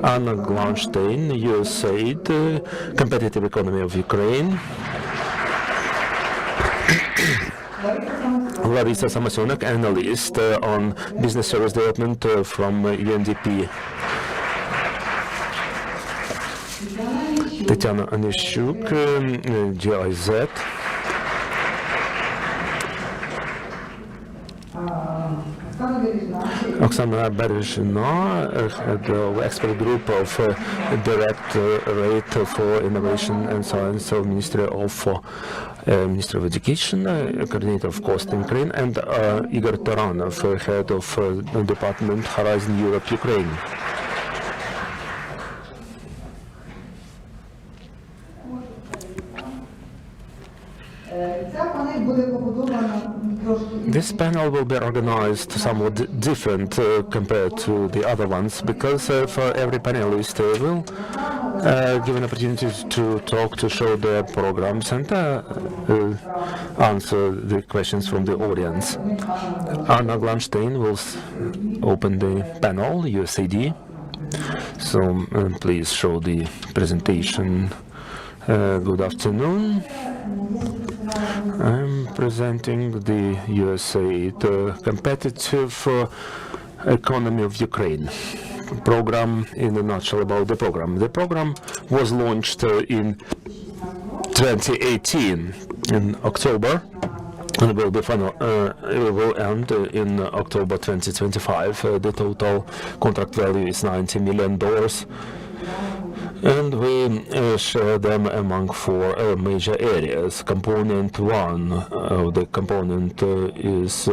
Anna Gladshtein, USAID, Competitive Economy of Ukraine. Larysa Samosonok, Analyst on Business Service Development from UNDP. Tetiana Anischuk, GIZ. Oksana Berezhina, head of expert group of Directorate for Innovation and Science of Ministry of Education, coordinator of cost in Ukraine, and Igor Taranov, head of Department Horizon Europe Ukraine. This panel will be organized somewhat different compared to the other ones, because for every panelist will give an opportunity to talk, to show their programs, and answer the questions from the audience. Anna Gladshtein will open the panel, USAID. So please show the presentation. Good afternoon. I'm presenting the USAID Competitive Economy of Ukraine program in a nutshell about the program. The program was launched in 2018 in October, and will be final. It will end in October 2025. The total contract value is $90 million. And we share them among four major areas. Component one of the component is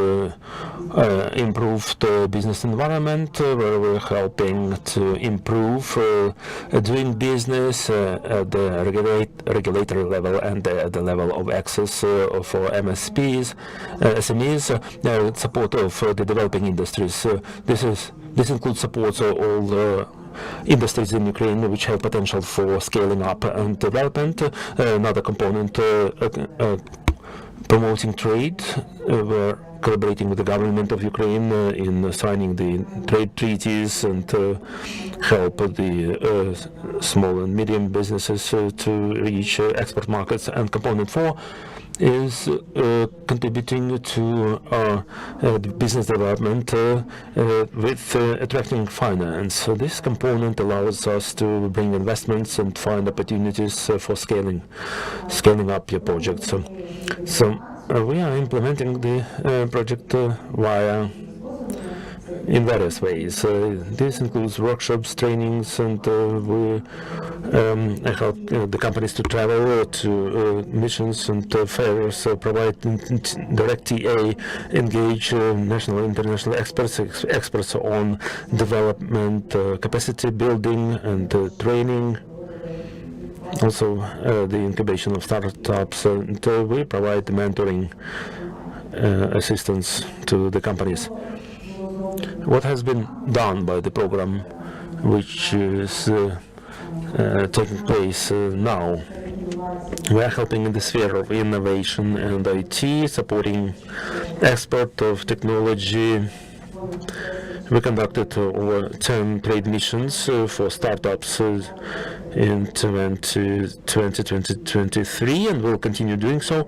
improved business environment, where we're helping to improve doing business at the regulatory level and at the level of access for MSPs, SMEs, support of the developing industries. This includes support of all industries in Ukraine which have potential for scaling up and development. Another component, promoting trade. We're collaborating with the government of Ukraine in signing the trade treaties and help the small and medium businesses to reach export markets. And component 4 is contributing to business development with attracting finance. So this component allows us to bring investments and find opportunities for scaling up your projects. So we are implementing the project via in various ways. This includes workshops, trainings, and we help the companies to travel to missions and fairs, provide direct TA, engage national and international experts on development, capacity building, and training. Also, the incubation of startups, and we provide mentoring assistance to the companies. What has been done by the program, which is taking place now? We are helping in the sphere of innovation and IT, supporting export of technology. We conducted over 10 trade missions for startups in 2023, and we'll continue doing so.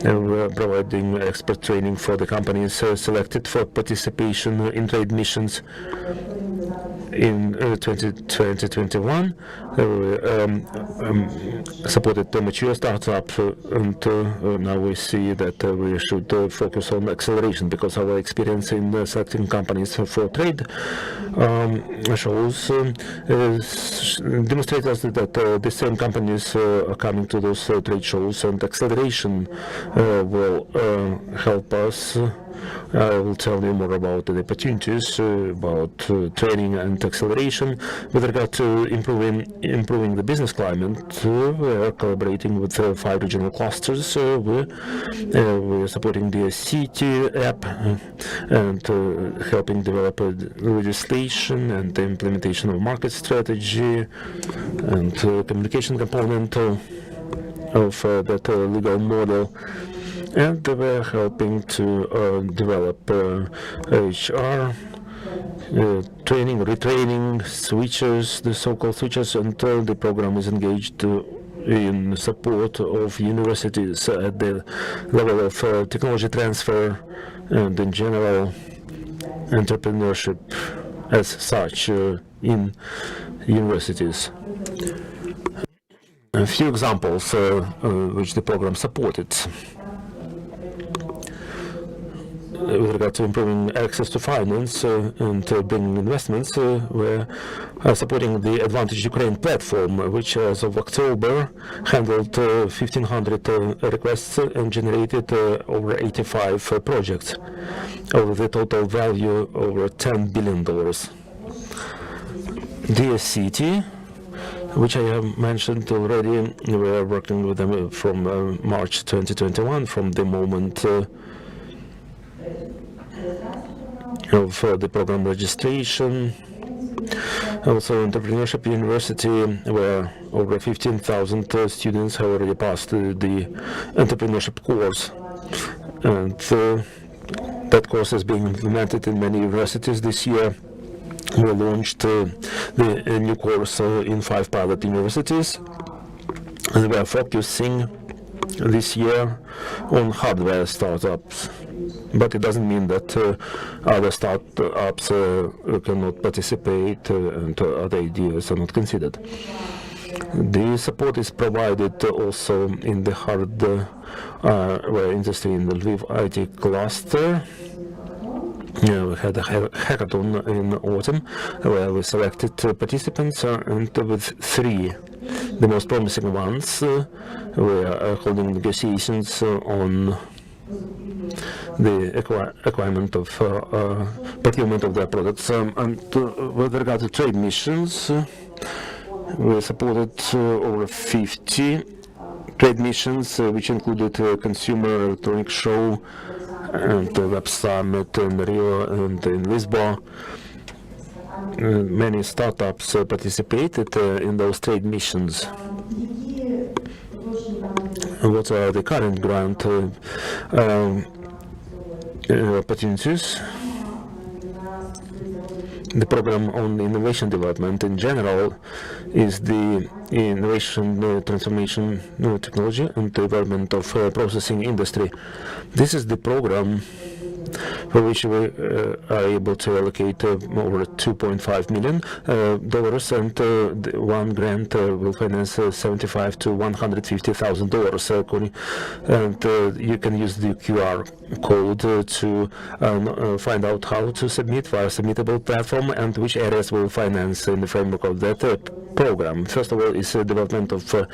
We're providing expert training for the companies selected for participation in trade missions. In 2021, we supported the mature startups, and now we see that we should focus on acceleration, because our experience in selecting companies for trade shows demonstrates us that the same companies are coming to those trade shows, and acceleration will help us. I will tell you more about the opportunities, about training and acceleration. With regard to improving the business climate, we are collaborating with 5 regional clusters. We're supporting the city app and helping develop legislation and the implementation of market strategy and communication component of that legal model. And we're helping to develop HR training, retraining, switchers, the so-called switchers, and the program is engaged in support of universities at the level of technology transfer and in general entrepreneurship as such in universities. A few examples which the program supported. With regard to improving access to finance and bringing investments, we're supporting the Advantage Ukraine platform, which as of October handled 1,500 requests and generated over 85 projects, over the total value over $10 billion. DSCT, which I have mentioned already, we are working with them from March 2021, from the moment of the program registration. Also Entrepreneurship University, where over 15,000 students have already passed the entrepreneurship course. And that course is being implemented in many universities this year. We launched the new course in 5 pilot universities, and we are focusing this year on hardware startups. But it doesn't mean that other startups cannot participate and other ideas are not considered. The support is provided also in the hardware industry in the Lviv IT cluster. We had a hackathon in autumn where we selected participants, and with 3, the most promising ones, we are holding negotiations on the acquirement of procurement of their products. And with regard to trade missions, we supported over 50 trade missions, which included consumer electronics show and web summit in Rio and in Lisbon. Many startups participated in those trade missions. What are the current grant opportunities? The program on innovation development in general is the innovation, transformation, technology and development of processing industry. This is the program for which we are able to allocate over $2.5 million, and one grant will finance $75,000 to $150,000. And you can use the QR code to find out how to submit via submittable platform and which areas will finance in the framework of that program. First of all, is development of the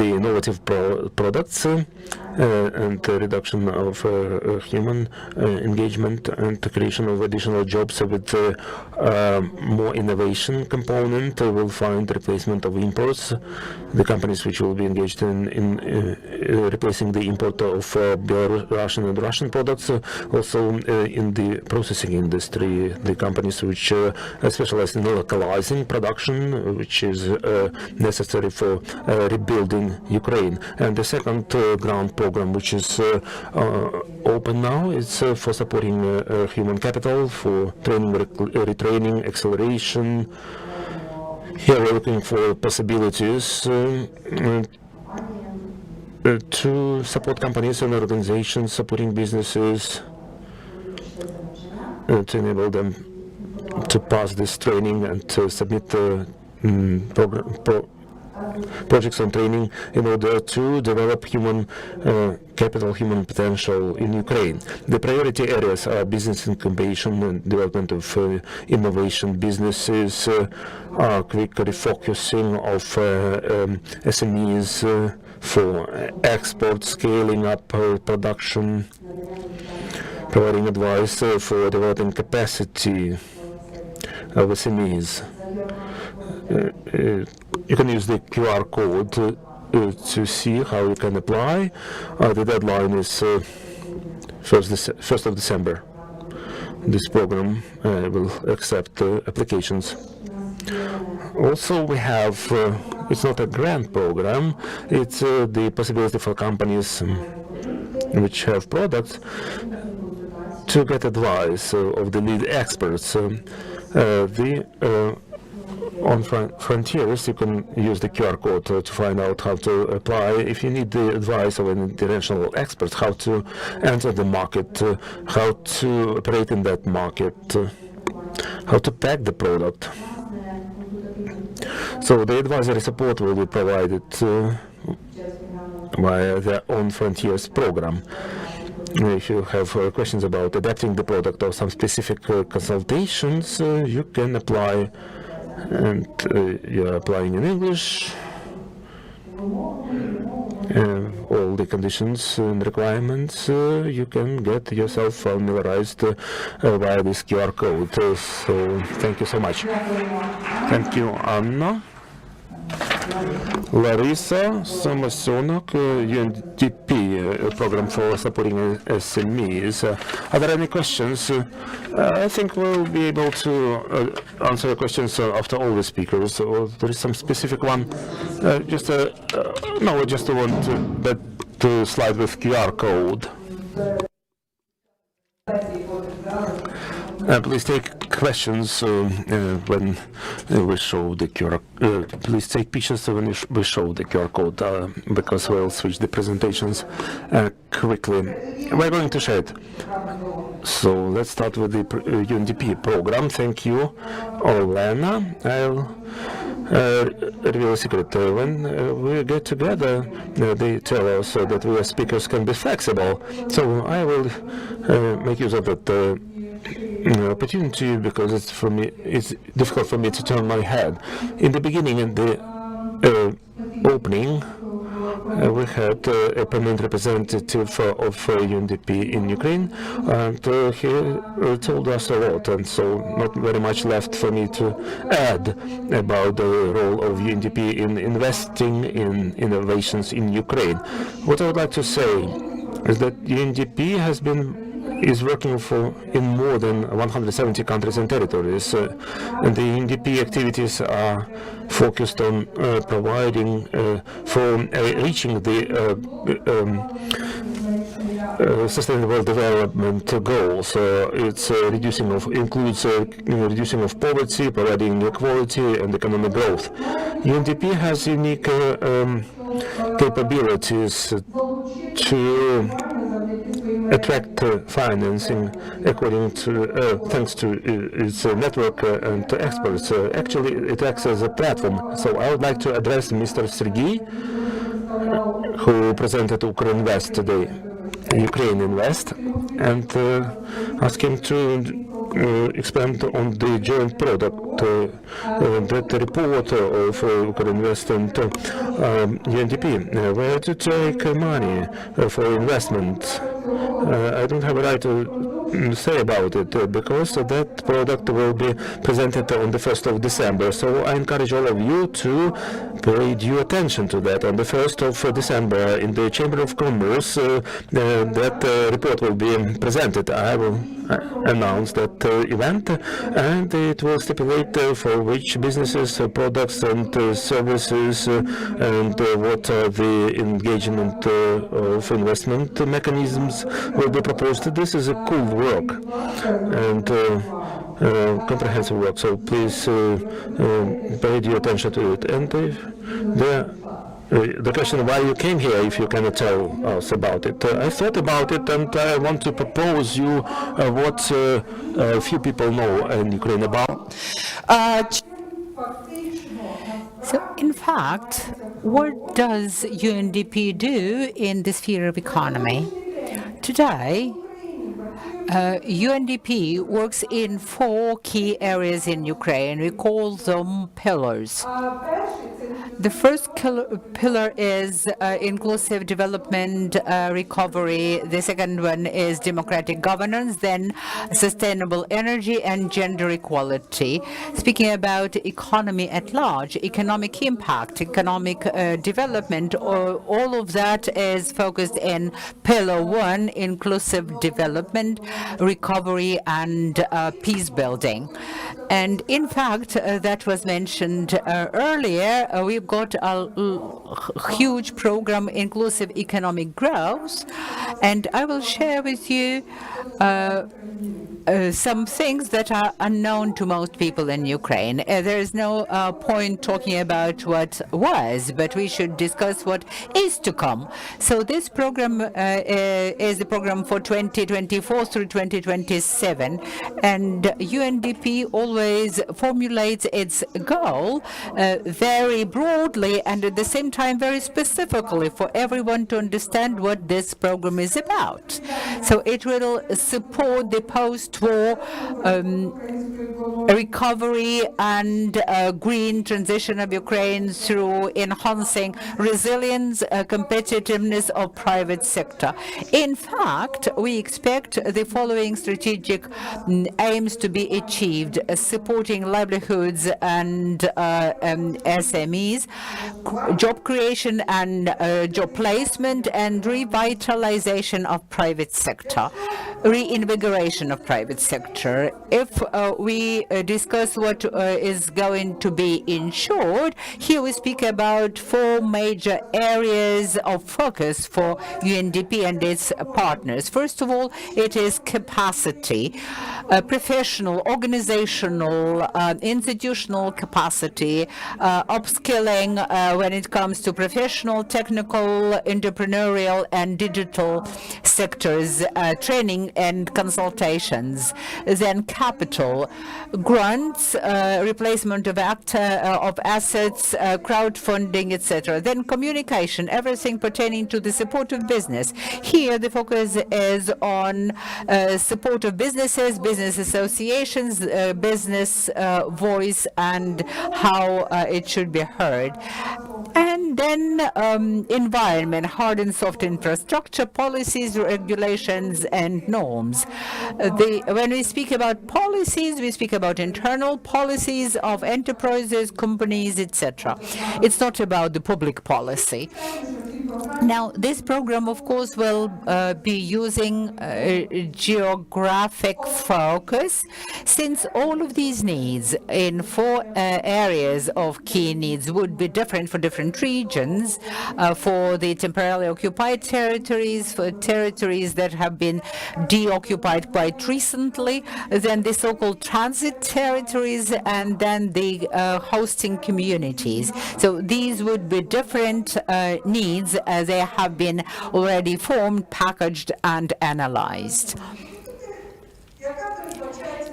innovative products and reduction of human engagement and creation of additional jobs with more innovation component will find replacement of imports. The companies which will be engaged in replacing the import of Belarusian and Russian products, also in the processing industry, the companies which specialize in localizing production, which is necessary for rebuilding Ukraine. And the second grant program, which is open now, is for supporting human capital, for training, retraining, acceleration. Here we're looking for possibilities to support companies and organizations, supporting businesses, to enable them to pass this training and to submit projects on training in order to develop human capital, human potential in Ukraine. The priority areas are business incubation and development of innovation businesses, quick refocusing of SMEs for export, scaling up production, providing advice for developing capacity of SMEs. You can use the QR code to see how you can apply. The deadline is 1st of December. This program will accept applications. Also, we have, it's not a grant program, it's the possibility for companies which have products to get advice of the lead experts. On frontiers, you can use the QR code to find out how to apply. If you need the advice of an international expert, how to enter the market, how to operate in that market, how to pack the product. So the advisory support will be provided via the On Frontiers program. If you have questions about adapting the product or some specific consultations, you can apply, and you're applying in English. All the conditions and requirements, you can get yourself familiarized via this QR code. So thank you so much. Thank you, Anna. Larysa, Samosonok, UNDP program for supporting SMEs. Are there any questions? I think we'll be able to answer your questions after all the speakers. Or there is some specific one? No, I just want to slide with QR code. Please take questions when we show the QR. Please take pictures when we show the QR code, because we'll switch the presentations quickly. We're going to share it. So let's start with the UNDP program. Thank you, Olena. I'll reveal a secret. When we get together, they tell us that we as speakers can be flexible. So I will make use of that opportunity, because it's difficult for me to turn my head. In the beginning, in the opening, we had a permanent representative of UNDP in Ukraine, and he told us a lot, and so not very much left for me to add about the role of UNDP in investing in innovations in Ukraine. What I would like to say is that UNDP is working in more than 170 countries and territories, and the UNDP activities are focused on providing for reaching the sustainable development goals. It's includes reducing of poverty, providing equality and economic growth. UNDP has unique capabilities to attract financing thanks to its network and to experts. Actually, it acts as a platform. So I would like to address Mr. Sergey, who presented Ukrinvest today, Ukraine Invest, and ask him to expand on the joint product, that report of Ukrinvest and UNDP, where to take money for investment. I don't have a right to say about it, because that product will be presented on the 1st of December. So I encourage all of you to pay due attention to that. On the 1st of December in the Chamber of Commerce, that report will be presented. I will announce that event, and it will stipulate for which businesses, products and services, and what are the engagement of investment mechanisms will be proposed. This is a cool work and comprehensive work, so please pay due attention to it. And the question why you came here, if you cannot tell us about it. I thought about it, and I want to propose you what few people know in Ukraine about. So, in fact, what does UNDP do in the sphere of economy? Today, UNDP works in 4 key areas in Ukraine. We call them pillars. The first pillar is inclusive development, recovery. The second one is democratic governance, then sustainable energy and gender equality. Speaking about economy at large, economic impact, economic development, all of that is focused in pillar 1, inclusive development, recovery and peace building. And in fact, that was mentioned earlier, we've got a huge program, Inclusive Economic Growth, and I will share with you some things that are unknown to most people in Ukraine. There is no point talking about what was, but we should discuss what is to come. So this program is the program for 2024 through 2027, and UNDP always formulates its goal very broadly and at the same time very specifically for everyone to understand what this program is about. So it will support the post-war recovery and green transition of Ukraine through enhancing resilience, competitiveness of private sector. In fact, we expect the following strategic aims to be achieved: supporting livelihoods and SMEs, job creation and job placement, and revitalization of private sector, reinvigoration of private sector. If we discuss what is going to be ensured, here we speak about 4 major areas of focus for UNDP and its partners. First of all, it is capacity, professional, organizational, institutional capacity, upskilling when it comes to professional, technical, entrepreneurial, and digital sectors, training and consultations. Then capital, grants, replacement of assets, crowdfunding, etc. Then communication, everything pertaining to the support of business. Here the focus is on support of businesses, business associations, business voice, and how it should be heard. And then environment, hard and soft infrastructure, policies, regulations, and norms. When we speak about policies, we speak about internal policies of enterprises, companies, etc. It's not about the public policy. Now, this program, of course, will be using geographic focus, since all of these needs in 4 areas of key needs would be different for different regions, for the temporarily occupied territories, for territories that have been deoccupied quite recently, then the so-called transit territories, and then the hosting communities. So these would be different needs as they have been already formed, packaged, and analyzed.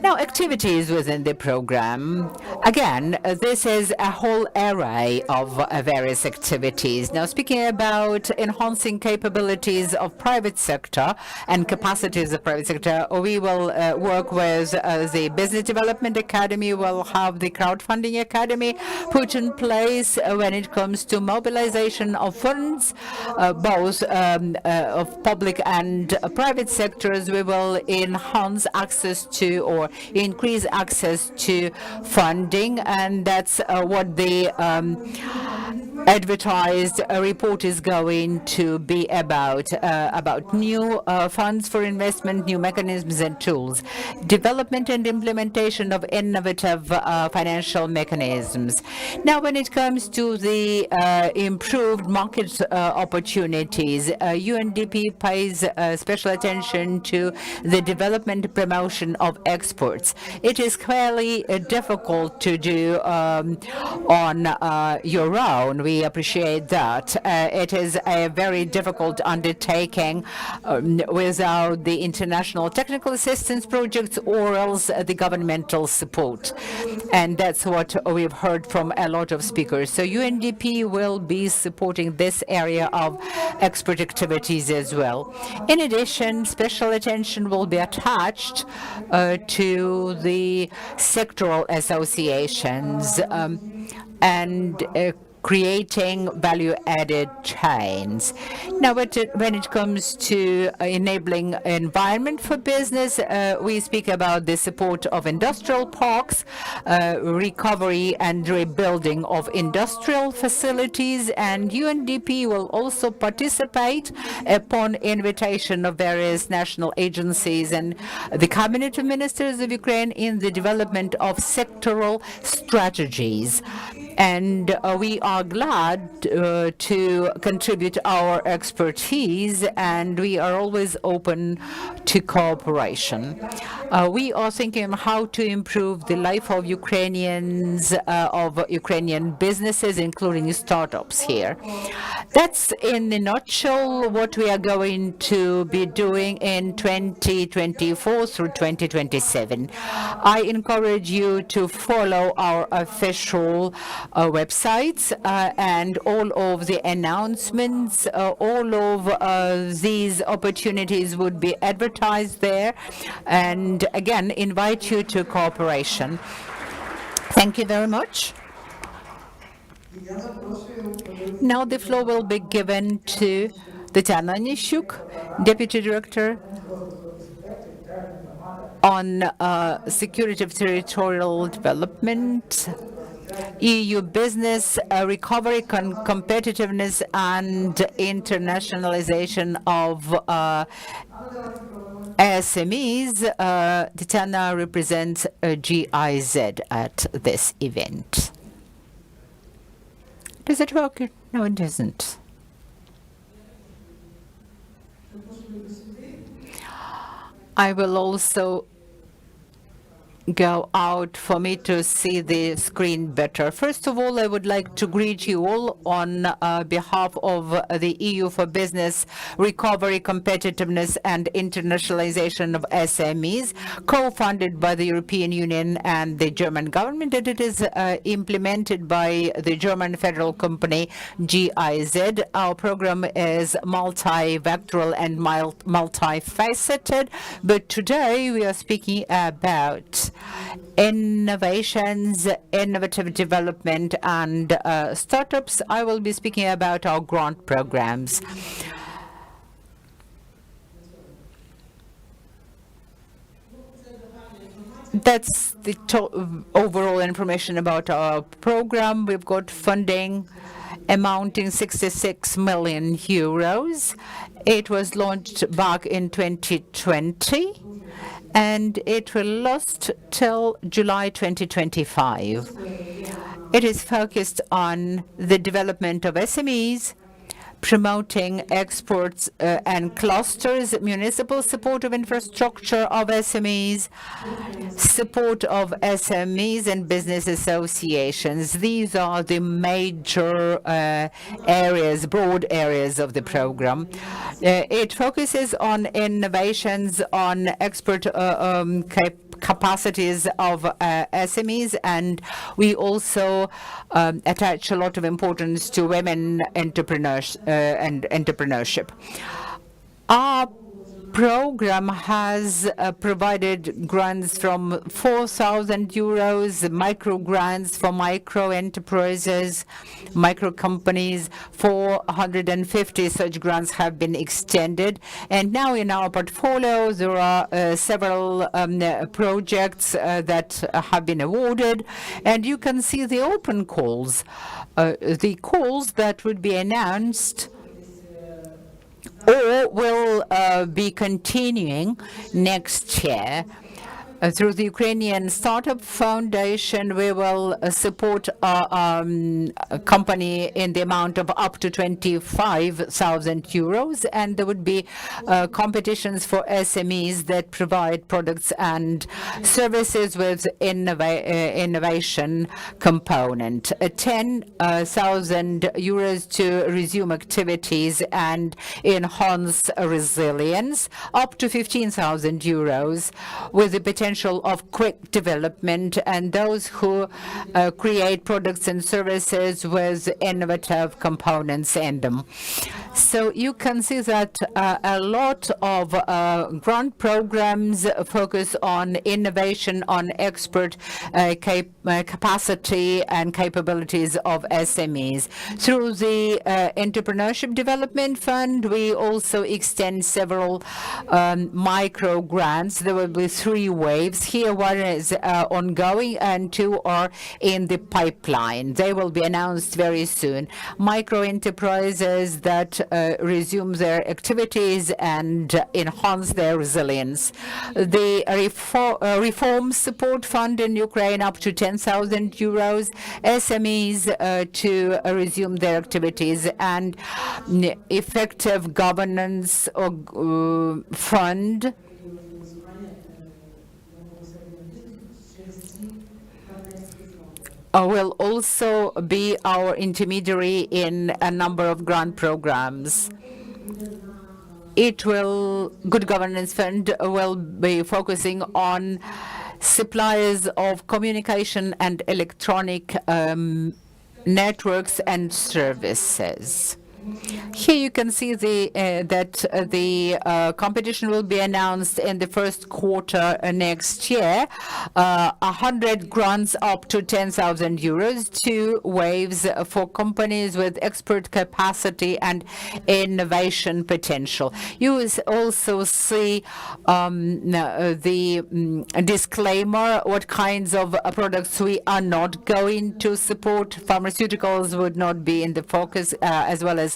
Now, activities within the program. Again, this is a whole array of various activities. Now, speaking about enhancing capabilities of private sector and capacities of private sector, we will work with the Business Development Academy. We'll have the Crowdfunding Academy put in place when it comes to mobilization of funds, both of public and private sectors. We will enhance access to or increase access to funding, and that's what the advertised report is going to be about new funds for investment, new mechanisms and tools, development and implementation of innovative financial mechanisms. Now, when it comes to the improved market opportunities, UNDP pays special attention to the development and promotion of exports. It is clearly difficult to do on your own. We appreciate that. It is a very difficult undertaking without the international technical assistance projects or else the governmental support. And that's what we've heard from a lot of speakers. So UNDP will be supporting this area of export activities as well. In addition, special attention will be attached to the sectoral associations and creating value-added chains. Now, when it comes to enabling environment for business, we speak about the support of industrial parks, recovery and rebuilding of industrial facilities, and UNDP will also participate upon invitation of various national agencies and the Cabinet of Ministers of Ukraine in the development of sectoral strategies. And we are glad to contribute our expertise, and we are always open to cooperation. We are thinking of how to improve the life of Ukrainians, of Ukrainian businesses, including startups here. That's in a nutshell what we are going to be doing in 2024 through 2027. I encourage you to follow our official websites and all of the announcements. All of these opportunities would be advertised there, and again invite you to cooperation. Thank you very much. Now the floor will be given to Tetiana Anischuk, Deputy Director on Security of Territorial Development, EU Business Recovery, Competitiveness and Internationalization of SMEs. Tetiana represents GIZ at this event. Does it work? No, it doesn't. I will also go out for me to see the screen better. First of all, I would like to greet you all on behalf of the EU for Business Recovery, Competitiveness and Internationalization of SMEs, co-funded by the European Union and the German government, and it is implemented by the German federal company GIZ. Our program is multi-vectoral and multifaceted, but today we are speaking about innovations, innovative development, and startups. I will be speaking about our grant programs. That's the overall information about our program. We've got funding amounting 66 million euros. It was launched back in 2020. And it will last till July 2025. It is focused on the development of SMEs, promoting exports and clusters, municipal support of infrastructure of SMEs, support of SMEs and business associations. These are the major areas, broad areas of the program. It focuses on innovations, on expert capacities of SMEs, and we also attach a lot of importance to women entrepreneurs and entrepreneurship. Our program has provided grants from 4,000 euros, micro grants for micro enterprises, micro companies. 450 such grants have been extended, and now in our portfolio there are several projects that have been awarded, and you can see the open calls, the calls that would be announced or will be continuing next year. Through the Ukrainian Startup Foundation, we will support a company in the amount of up to 25,000 euros, and there would be competitions for SMEs that provide products and services with innovation component. 10,000 euros to resume activities and enhance resilience, up to 15,000 euros with the potential of quick development, and those who create products and services with innovative components in them. So you can see that a lot of grant programs focus on innovation, on expert capacity and capabilities of SMEs. Through the Entrepreneurship Development Fund, we also extend several micro grants. There will be 3 waves. Here one is ongoing and 2 are in the pipeline. They will be announced very soon. Micro enterprises that resume their activities and enhance their resilience. The Reform Support Fund in Ukraine up to 10,000 euros, SMEs to resume their activities, and effective governance fund will also be our intermediary in a number of grant programs. Good Governance Fund will be focusing on suppliers of communication and electronic networks and services. Here you can see that the competition will be announced in the first quarter next year. 100 grants up to 10,000 euros, 2 waves for companies with expert capacity and innovation potential. You also see the disclaimer, what kinds of products we are not going to support. Pharmaceuticals would not be in the focus, as well as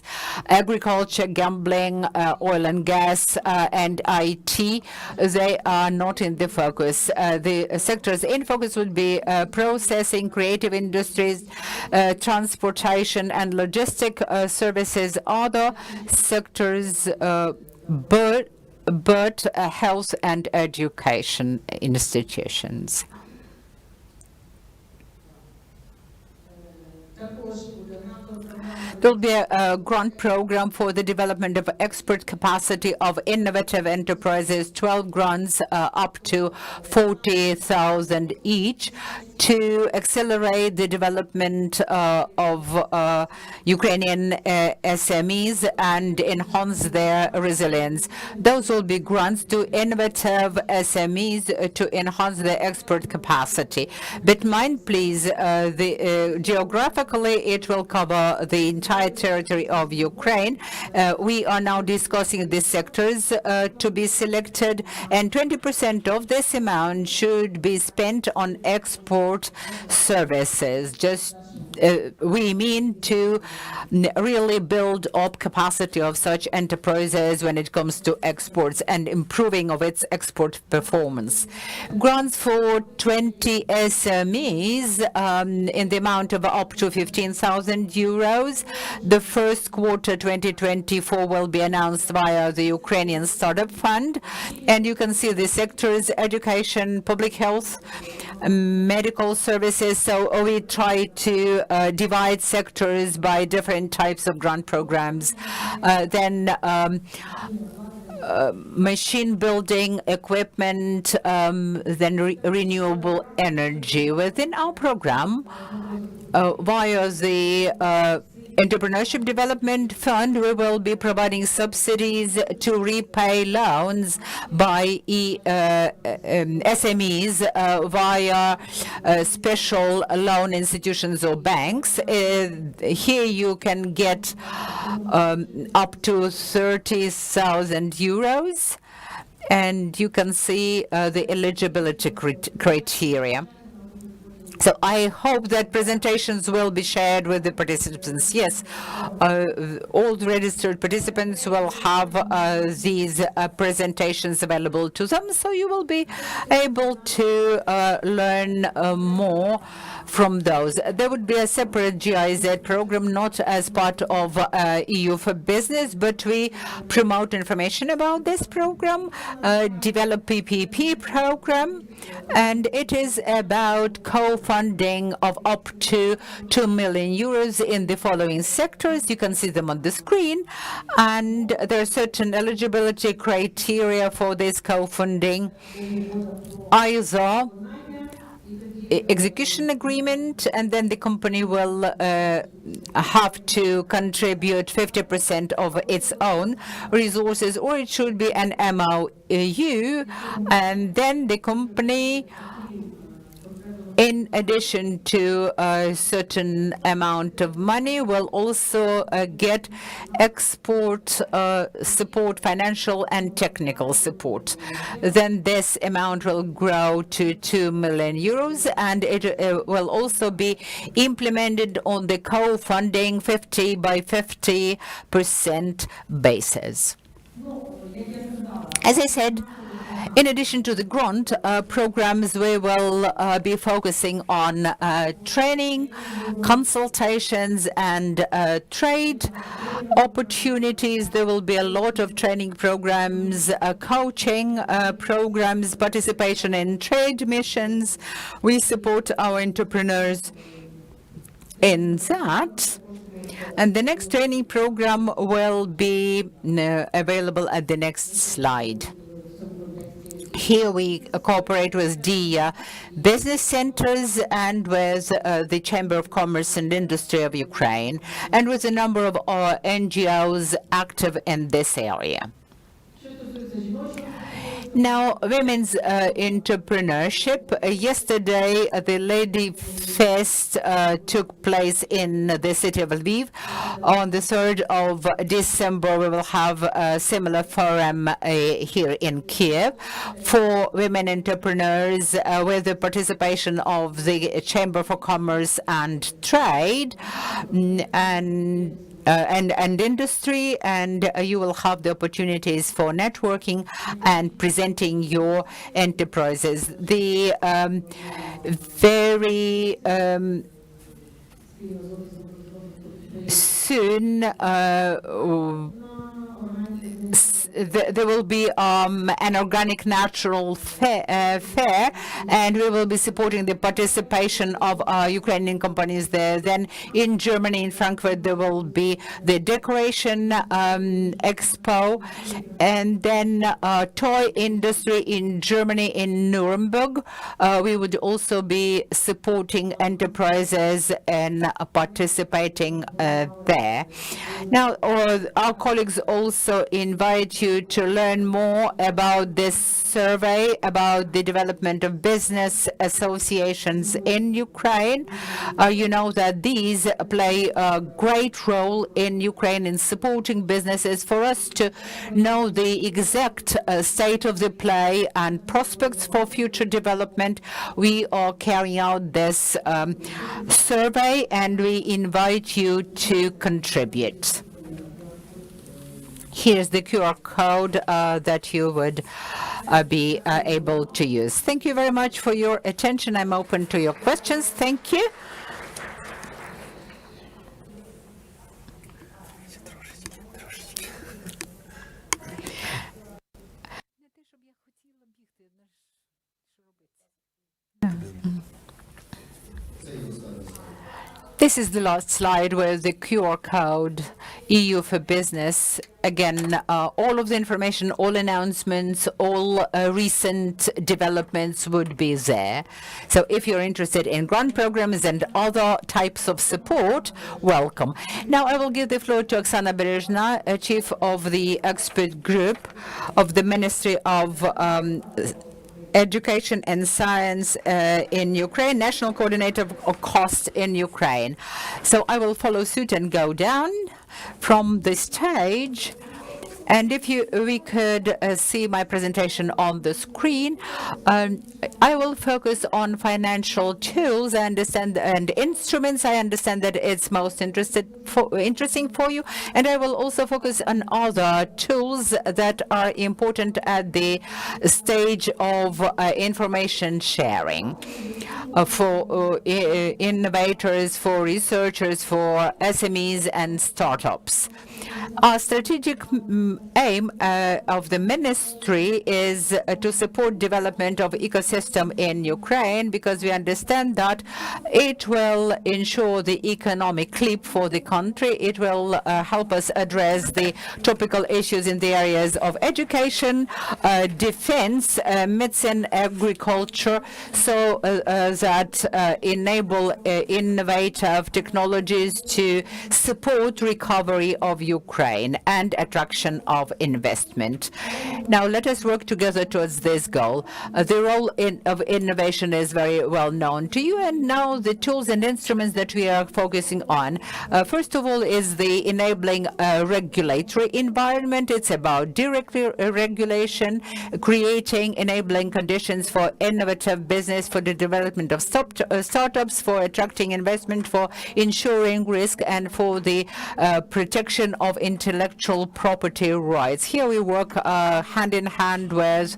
agriculture, gambling, oil and gas, and IT. They are not in the focus. The sectors in focus would be processing, creative industries, transportation and logistic services, other sectors, but health and education institutions. There will be a grant program for the development of expert capacity of innovative enterprises, 12 grants up to 40,000 each, to accelerate the development of Ukrainian SMEs and enhance their resilience. Those will be grants to innovative SMEs to enhance their export capacity. But mind please, geographically it will cover the entire territory of Ukraine. We are now discussing these sectors to be selected, and 20% of this amount should be spent on export services. We mean to really build up capacity of such enterprises when it comes to exports and improving of its export performance. Grants for 20 SMEs in the amount of up to 15,000 euros. The first quarter 2024 will be announced via the Ukrainian Startup Fund, and you can see the sectors: education, public health, medical services. So we try to divide sectors by different types of grant programs. Then machine building, equipment, then renewable energy. Within our program, via the Entrepreneurship Development Fund, we will be providing subsidies to repay loans by SMEs via special loan institutions or banks. Here you can get up to 30,000 euros, and you can see the eligibility criteria. So I hope that presentations will be shared with the participants. Yes, all the registered participants will have these presentations available to them, so you will be able to learn more from those. There would be a separate GIZ program, not as part of EU for Business, but we promote information about this program, develop PPP program, and it is about co-funding of up to 2 million euros in the following sectors. You can see them on the screen, and there are certain eligibility criteria for this co-funding. Either execution agreement, and then the company will have to contribute 50% of its own resources, or it should be an MOU, and then the company in addition to a certain amount of money, will also get export support, financial and technical support. Then this amount will grow to 2 million euros, and it will also be implemented on the co-funding 50 by 50% basis. As I said, in addition to the grant programs, we will be focusing on training, consultations, and trade opportunities. There will be a lot of training programs, coaching programs, participation in trade missions. We support our entrepreneurs in that. And the next training program will be available at the next slide. Here we cooperate with the business centers and with the Chamber of Commerce and Industry of Ukraine, and with a number of NGOs active in this area. Now, women's entrepreneurship. Yesterday, the Lady Fest took place in the city of Lviv. On the 3rd of December, we will have a similar forum here in Kiev for women entrepreneurs with the participation of the Chamber for Commerce and Trade and industry, and you will have the opportunities for networking and presenting your enterprises. The very soon there will be an organic natural fair, and we will be supporting the participation of Ukrainian companies there. Then in Germany, in Frankfurt, there will be the decoration expo, and then toy industry in Germany, in Nuremberg. We would also be supporting enterprises and participating there. Now, our colleagues also invite you to learn more about this survey, about the development of business associations in Ukraine. You know that these play a great role in Ukraine in supporting businesses. For us to know the exact state of the play and prospects for future development, we are carrying out this survey, and we invite you to contribute. Here's the QR code that you would be able to use. Thank you very much for your attention. I'm open to your questions. Thank you. This is the last slide with the QR code, EU for Business. Again, all of the information, all announcements, all recent developments would be there. So if you're interested in grant programs and other types of support, welcome. Now I will give the floor to Oksana Berezhna, Chief of the Expert Group of the Ministry of Education and Science in Ukraine, National Coordinator of Cost in Ukraine. So I will follow suit and go down from the stage. And if we could see my presentation on the screen, I will focus on financial tools, I understand, and instruments. I understand that it's most interesting for you. And I will also focus on other tools that are important at the stage of information sharing for innovators, for researchers, for SMEs and startups. Our strategic aim of the ministry is to support development of ecosystem in Ukraine, because we understand that it will ensure the economic leap for the country. It will help us address the topical issues in the areas of education, defense, medicine, agriculture, so that enable innovative technologies to support recovery of Ukraine and attraction of investment. Now, let us work together towards this goal. The role of innovation is very well known to you, and now the tools and instruments that we are focusing on. First of all is the enabling regulatory environment. It's about direct regulation, creating enabling conditions for innovative business, for the development of startups, for attracting investment, for ensuring risk, and for the protection of intellectual property rights. Here we work hand in hand with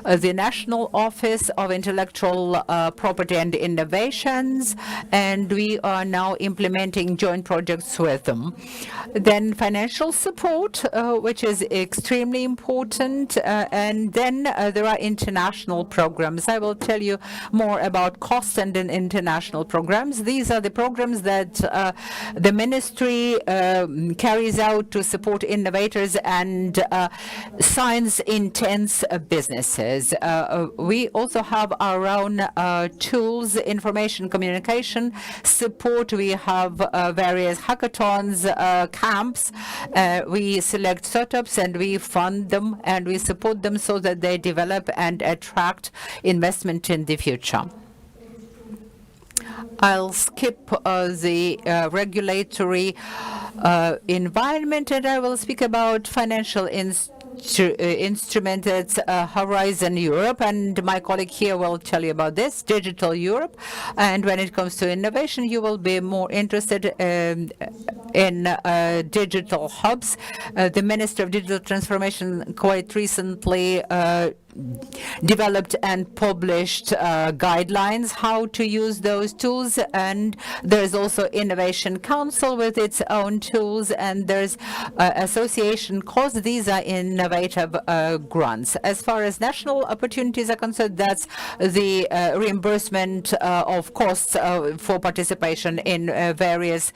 the National Office of Intellectual Property and Innovations, and we are now implementing joint projects with them. Then financial support, which is extremely important, and then there are international programs. I will tell you more about cost and international programs. These are the programs that the ministry carries out to support innovators and science-intense businesses. We also have our own tools, information communication support. We have various hackathons, camps. We select startups and we fund them and we support them so that they develop and attract investment in the future. I'll skip the regulatory environment, and I will speak about financial instrument. It's Horizon Europe, and my colleague here will tell you about this, Digital Europe. And when it comes to innovation, you will be more interested in digital hubs. The Minister of Digital Transformation quite recently developed and published guidelines how to use those tools, and there's also Innovation Council with its own tools, and there's association costs. These are innovative grants. As far as national opportunities are concerned, that's the reimbursement of costs for participation in various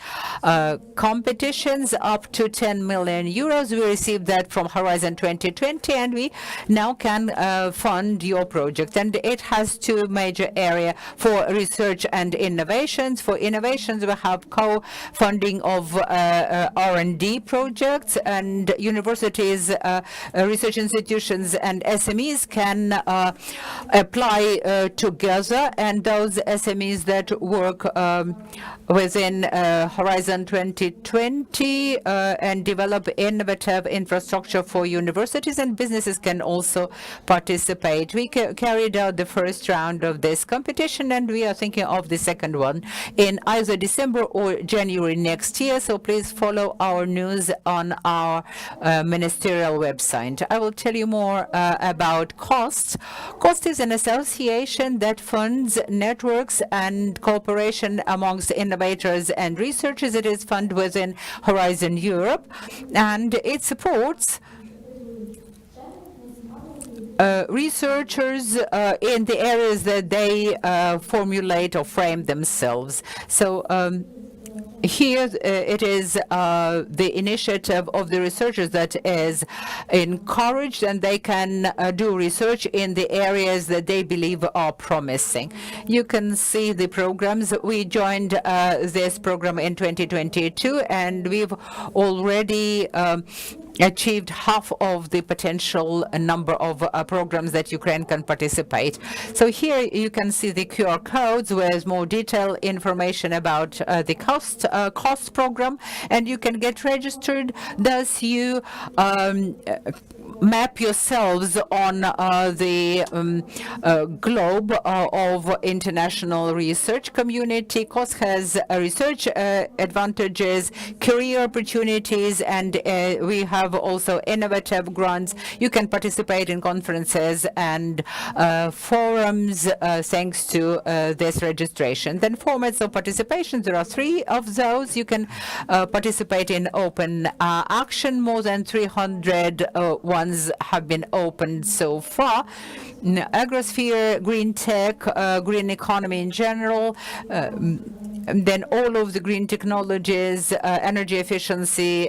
competitions up to 10 million euros. We received that from Horizon 2020, and we now can fund your project. And it has two major areas for research and innovations. For innovations, we have co-funding of R&D projects, and universities, research institutions, and SMEs can apply together, and those SMEs that work within Horizon 2020 and develop innovative infrastructure for universities and businesses can also participate. We carried out the first round of this competition, and we are thinking of the second one in either December or January next year, so please follow our news on our ministerial website. I will tell you more about COST. COST is an association that funds networks and cooperation amongst innovators and researchers. It is funded within Horizon Europe, and it supports researchers in the areas that they formulate or frame themselves. So here it is the initiative of the researchers that is encouraged, and they can do research in the areas that they believe are promising. You can see the programs. We joined this program in 2022, and we've already achieved half of the potential number of programs that Ukraine can participate. So here you can see the QR codes with more detailed information about the cost program, and you can get registered. Thus you map yourselves on the globe of international research community. COST has research advantages, career opportunities, and we have also innovative grants. You can participate in conferences and forums thanks to this registration. Then formats of participation, there are 3 of those. You can participate in open action. More than 300 ones have been opened so far. Agrosphere, green tech, green economy in general, then all of the green technologies, energy efficiency,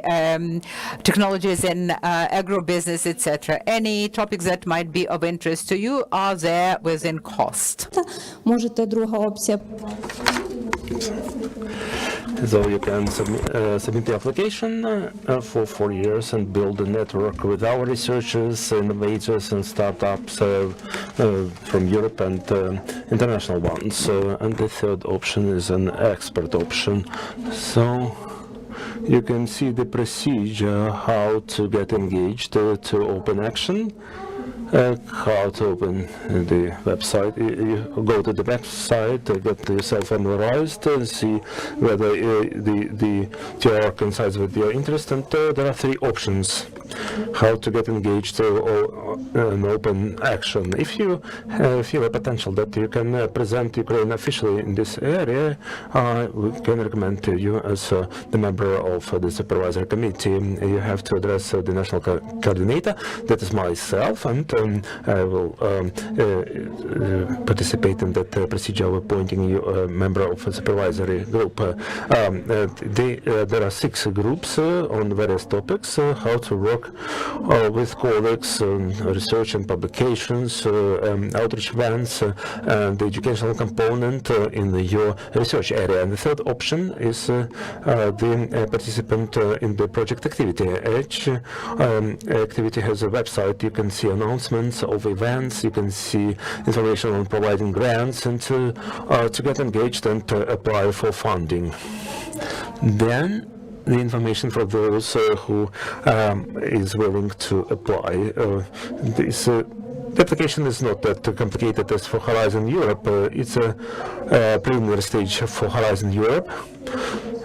technologies in agribusiness, etc. Any topics that might be of interest to you are there within COST. So you can submit the application for 4 years and build a network with our researchers, innovators, and startups from Europe and international ones. And the third option is an expert option. So you can see the procedure, how to get engaged, to open action, how to open the website. You go to the website, get yourself familiarized, see whether the TR coincides with your interest, and there are 3 options how to get engaged or an open action. If you feel a potential that you can present Ukraine officially in this area, we can recommend to you as the member of the supervisory committee. You have to address the national coordinator, that is myself, and I will participate in that procedure of appointing you a member of a supervisory group. There are 6 groups on various topics, how to work with colleagues, research and publications, outreach events, and the educational component in your research area. And the third option is the participant in the project activity. Each activity has a website. You can see announcements of events, you can see information on providing grants, and to get engaged and apply for funding. Then the information for those who is willing to apply. The application is not that complicated as for Horizon Europe. It's a preliminary stage for Horizon Europe.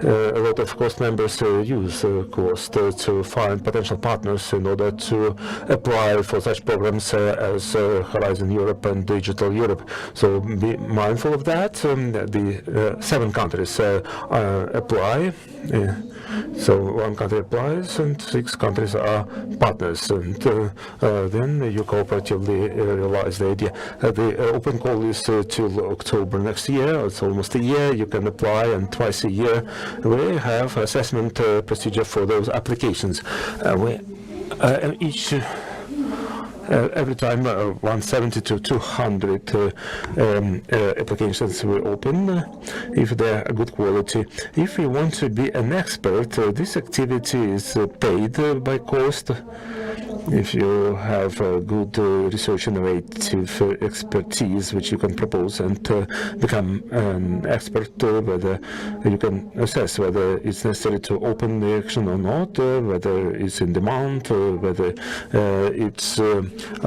A lot of course members use cost to find potential partners in order to apply for such programs as Horizon Europe and Digital Europe. So be mindful of that. The 7 countries apply. So 1 country applies and 6 countries are partners, and then you cooperatively realize the idea. The open call is till October next year. It's almost a year. You can apply, and twice a year we have assessment procedure for those applications. Every time 170 to 200 applications will open, if they are good quality. If you want to be an expert, this activity is paid by cost. If you have good research innovative expertise which you can propose and become an expert, whether you can assess whether it's necessary to open the action or not, whether it's in demand, whether it's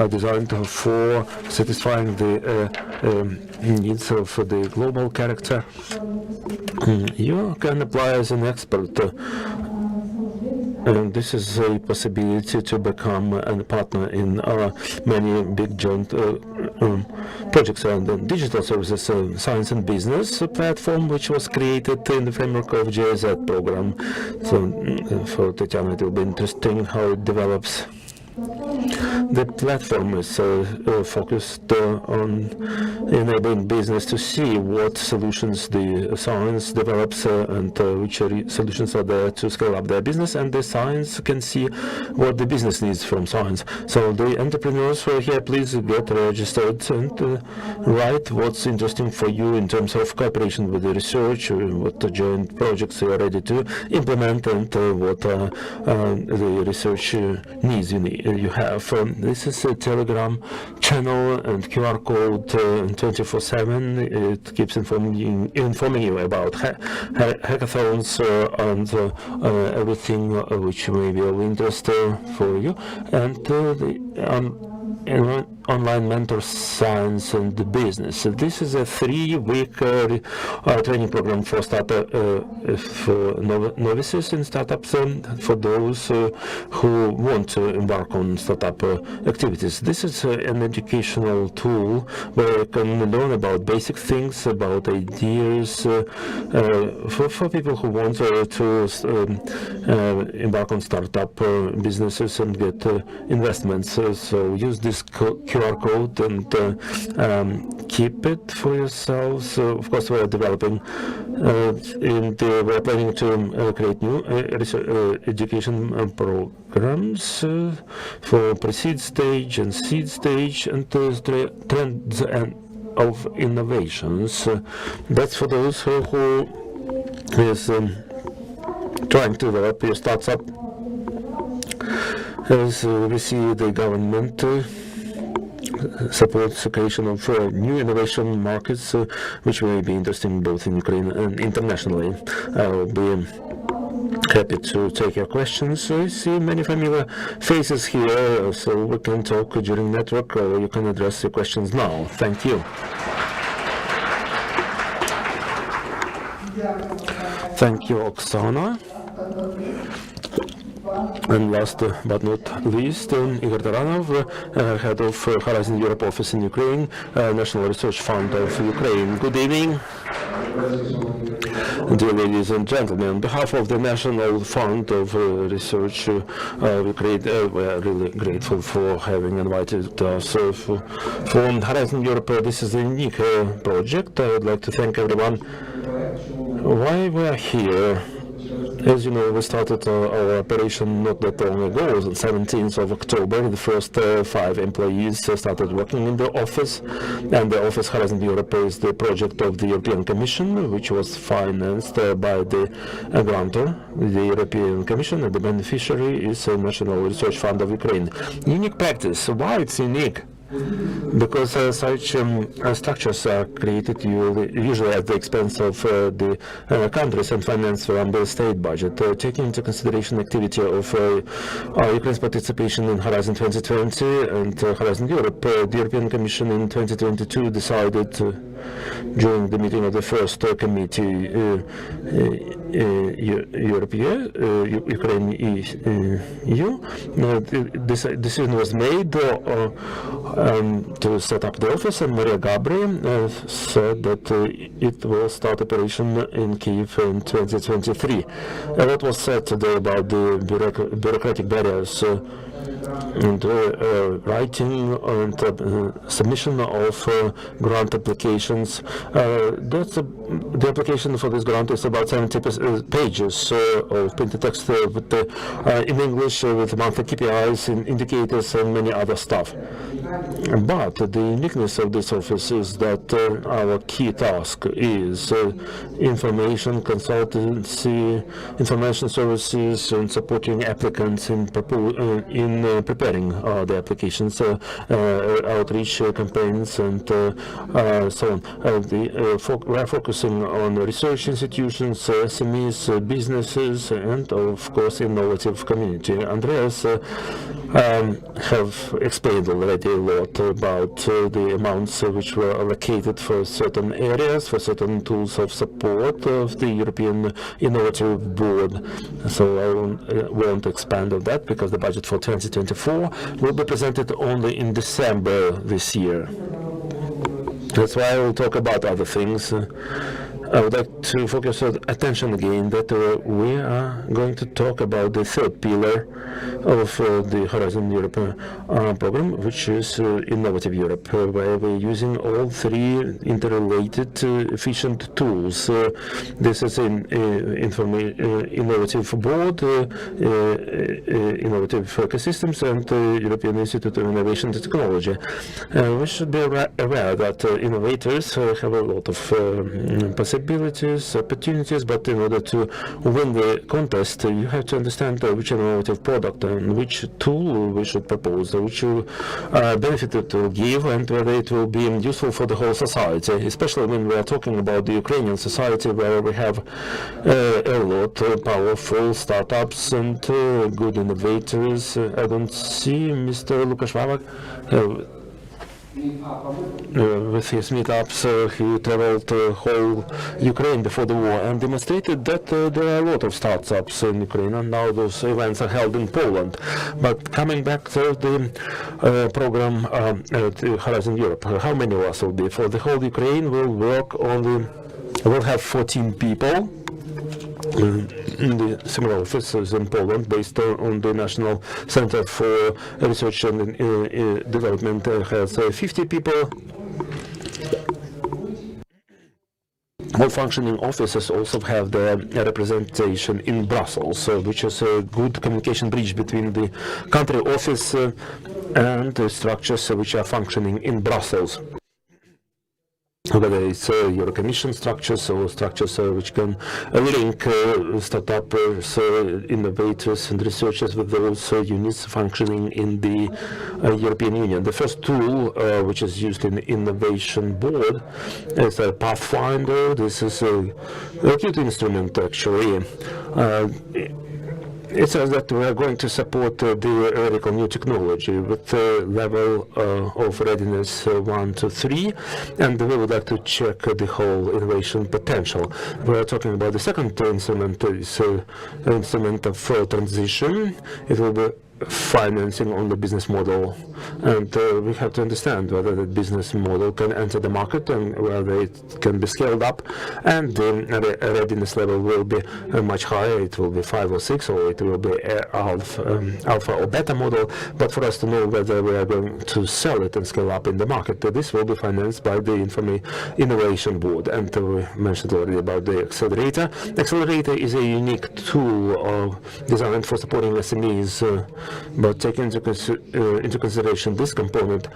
designed for satisfying the needs of the global character. You can apply as an expert. And this is a possibility to become a partner in many big joint projects. And the digital services, science and business platform, which was created in the framework of GIZ program. So for Tetiana, it will be interesting how it develops. The platform is focused on enabling business to see what solutions the science develops and which solutions are there to scale up their business, and the science can see what the business needs from science. So the entrepreneurs who are here, please get registered and write what's interesting for you in terms of cooperation with the research, what joint projects you are ready to implement, and what the research needs you have. This is a Telegram channel and QR code 24/7. It keeps informing you about hackathons and everything which may be of interest for you, and the online mentor science and the business. This is a 3-week training program for for novices in startups, for those who want to embark on startup activities. This is an educational tool where you can learn about basic things, about ideas for people who want to embark on startup businesses and get investments. So use this QR code and keep it for yourselves. Of course, we are developing and we are planning to create new education programs for pre-seed stage and seed stage, and trends and of innovations. That's for those who is trying to develop your startup. As we see the government supports the creation of new innovation markets, which may be interesting both in Ukraine and internationally. I will be happy to take your questions. I see many familiar faces here, so we can talk during network, or you can address your questions now. Thank you. Thank you, Oksana. And last but not least, Igor Taranov, head of Horizon Europe office in Ukraine, National Research Fund of Ukraine. Good evening. Dear ladies and gentlemen, on behalf of the National Fund of Research, we are really grateful for having invited us for Horizon Europe. This is a unique project. I would like to thank everyone. Why we are here? As you know, we started our operation not that long ago. It was on 17th of October. The first 5 employees started working in the office, and the office Horizon Europe is the project of the European Commission, which was financed by the grantor, the European Commission, and the beneficiary is the National Research Fund of Ukraine. Unique practice. Why it's unique? Because such structures are created usually at the expense of the countries and financed from the state budget. Taking into consideration activity of Ukraine's participation in Horizon 2020 and Horizon Europe, the European Commission in 2022 decided during the meeting of the first committee Ukraine EU, this decision was made to set up the office, and Maria Gabriel said that it will start operation in Kyiv in 2023. What was said today about the bureaucratic barriers and writing and submission of grant applications. The application for this grant is about 70 pages of printed text in English with monthly KPIs, indicators, and many other stuff. But the uniqueness of this office is that our key task is information, consultancy, information services, and supporting applicants in preparing the applications, outreach campaigns, and so on. We are focusing on research institutions, SMEs, businesses, and of course innovative community. Andreas have explained already a lot about the amounts which were allocated for certain areas, for certain tools of support of the European Innovative Board. So I won't expand on that because the budget for 2024 will be presented only in December this year. That's why I will talk about other things. I would like to focus our attention again that we are going to talk about the third pillar of the Horizon Europe program, which is Innovative Europe, where we're using all 3 interrelated efficient tools. This is an Innovative Board, Innovative Ecosystems, and European Institute of Innovation and Technology. We should be aware that innovators have a lot of possibilities, opportunities, but in order to win the contest, you have to understand which innovative product and which tool we should propose, which benefit it will give, and whether it will be useful for the whole society, especially when we are talking about the Ukrainian society, where we have a lot of powerful startups and good innovators. I don't see Mr. Lukashvili with his meetups. He traveled whole Ukraine before the war and demonstrated that there are a lot of startups in Ukraine, and now those events are held in Poland. But coming back to the program Horizon Europe, how many of us will be? For the whole Ukraine will work only, we'll have 14 people. In the similar offices in Poland, based on the National Center for Research and Development, has 50 people. All functioning offices also have the representation in Brussels, which is a good communication bridge between the country office and the structures which are functioning in Brussels. whether it's Euro Commission structures or structures which can link startups, innovators and researchers with those units functioning in the European Union. The first tool which is used in the Innovation Board is a Pathfinder. This is a cute instrument actually. It says that we are going to support the radical new technology with level of readiness 1 to 3, and we would like to check the whole innovation potential. We are talking about the second instrument, is instrument of transition. It will be financing on the business model, and we have to understand whether the business model can enter the market and whether it can be scaled up, and the readiness level will be much higher. It will be 5 or 6, or it will be alpha or beta model. But for us to know whether we are going to sell it and scale up in the market, this will be financed by the Innovation Board. And we mentioned already about the accelerator. The accelerator is a unique tool designed for supporting SMEs. But taking into consideration this component,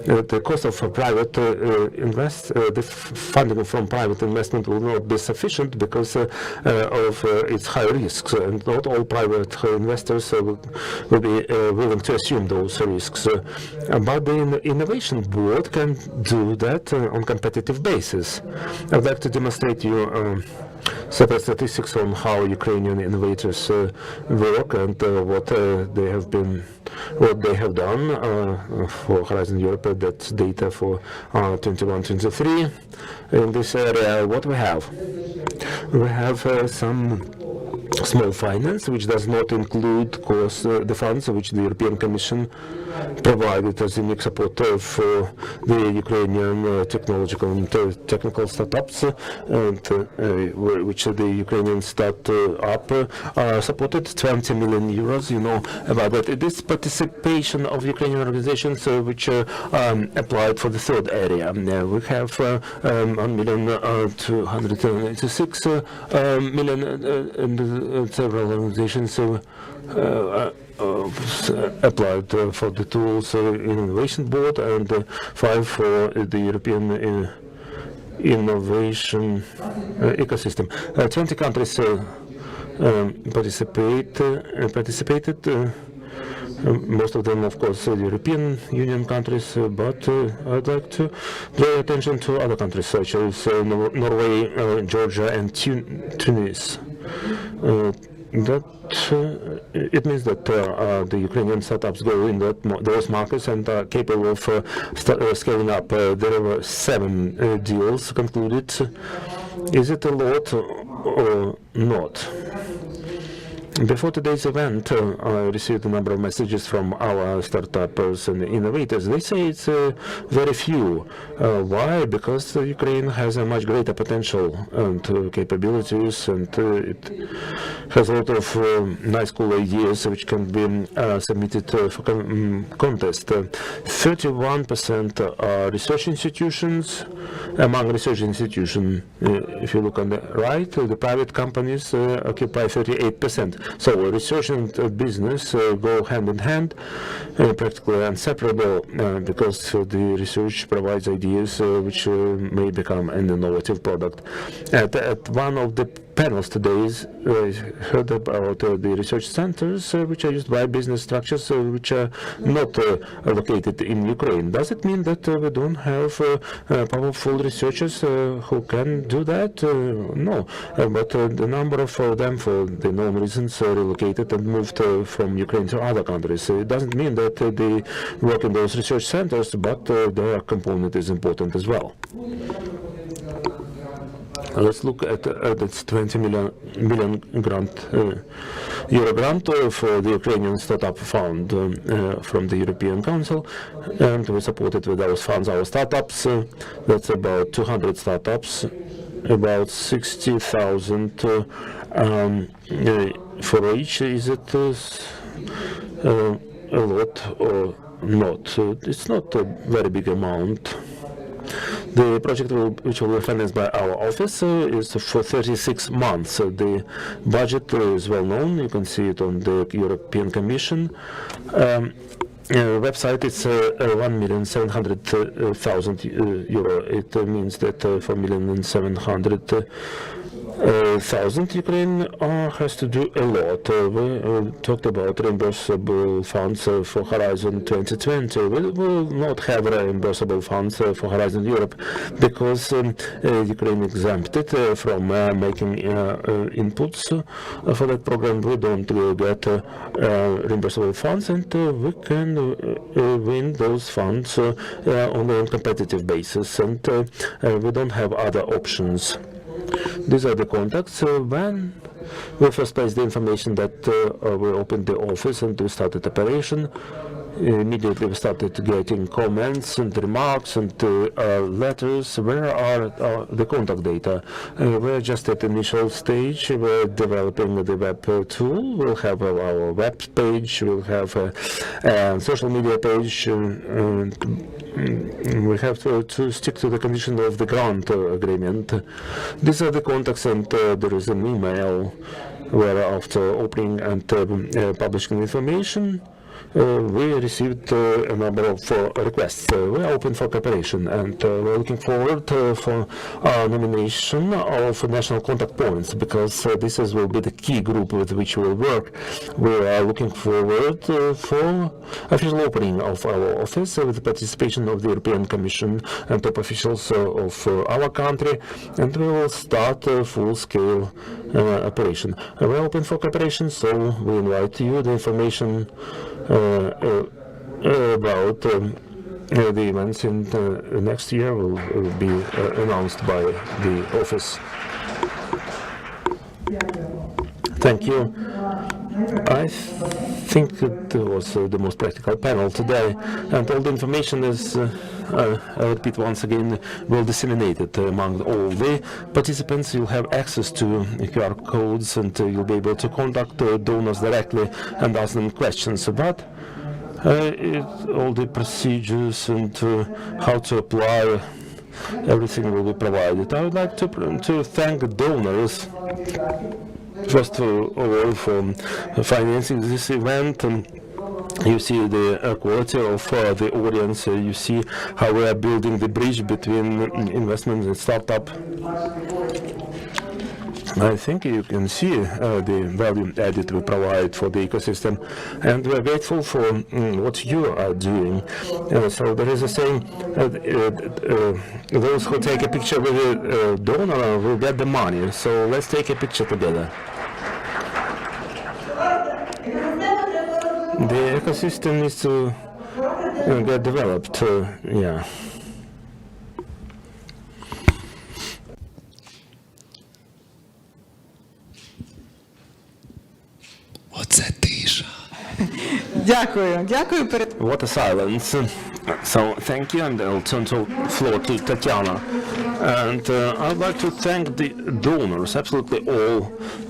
the cost of private the funding from private investment will not be sufficient because of its high risks, and not all private investors will be willing to assume those risks. But the Innovation Board can do that on competitive basis. I'd like to demonstrate you several statistics on how Ukrainian innovators work and what they have done for Horizon Europe. That's data for 21-23. In this area, what we have some small finance, which does not include, of course, the funds which the European Commission provided as unique support for the Ukrainian technological and technical startups, and which the Ukrainian startup supported 20 million euros. You know about that. This participation of Ukrainian organizations which applied for the third area. We have 1,286 million and several organizations applied for the tools Innovation Board, and 5 for the European Innovation Ecosystem. 20 countries participated. Most of them, of course, the European Union countries, but I'd like to draw attention to other countries such as Norway, Georgia, and Tunis. It means that the Ukrainian startups go in those markets and are capable of scaling up. There were 7 deals concluded. Is it a lot or not? Before today's event, I received a number of messages from our startups and innovators. They say it's very few. Why? Because Ukraine has a much greater potential and capabilities, and it has a lot of nice, cool ideas which can be submitted for contest. 31% are research institutions. Among research institutions, if you look on the right, the private companies occupy 38%. So research and business go hand in hand, practically inseparable, because the research provides ideas which may become an innovative product. At one of the panels today, I heard about the research centers which are used by business structures which are not located in Ukraine. Does it mean that we don't have powerful researchers who can do that? No, but the number of them, for the known reasons, relocated and moved from Ukraine to other countries. It doesn't mean that they work in those research centers, but their component is important as well. Let's look at this 20 million grant, euro grant for the Ukrainian Startup Fund from the European Council, and we supported with those funds our startups. That's about 200 startups, about 60,000 for each. Is it a lot or not? It's not a very big amount. The project which will be financed by our office is for 36 months. The budget is well known. You can see it on the European Commission. website, it's 1,700,000 euro. It means that 4,700,000 Ukraine has to do a lot. We talked about reimbursable funds for Horizon 2020. We will not have reimbursable funds for Horizon Europe because Ukraine exempted from making inputs for that program. We don't get reimbursable funds, and we can win those funds only on competitive basis, and we don't have other options. These are the contacts. When we first placed the information that we opened the office and we started operation, immediately we started getting comments and remarks and letters. Where are the contact data? We're just at the initial stage. We're developing the web tool. We'll have our web page. We'll have a social media page. We have to stick to the condition of the grant agreement. These are the contacts, and there is an email where after opening and publishing information, we received a number of requests. We are open for cooperation, and we're looking forward for our nomination of national contact points, because this will be the key group with which we will work. We are looking forward for official opening of our office with the participation of the European Commission and top officials of our country, and we will start a full-scale operation. We're open for cooperation, so we invite you. The information about the events in next year will be announced by the office. Thank you. I think it was the most practical panel today, and all the information is, I repeat once again, well disseminated among all the participants. You'll have access to QR codes, and you'll be able to contact donors directly and ask them questions about all the procedures and how to apply. Everything will be provided. I would like to thank the donors, first of all, for financing this event. You see the quality of the audience. You see how we are building the bridge between investment and startup. I think you can see the value added we provide for the ecosystem, and we are grateful for what you are doing. So there is a saying, those who take a picture with a donor will get the money. So let's take a picture together. The ecosystem needs to get developed. Yeah. Оце тиша. Дякую. What a silence. So thank you, and I'll turn the floor to Tetiana. And I'd like to thank the donors, absolutely all,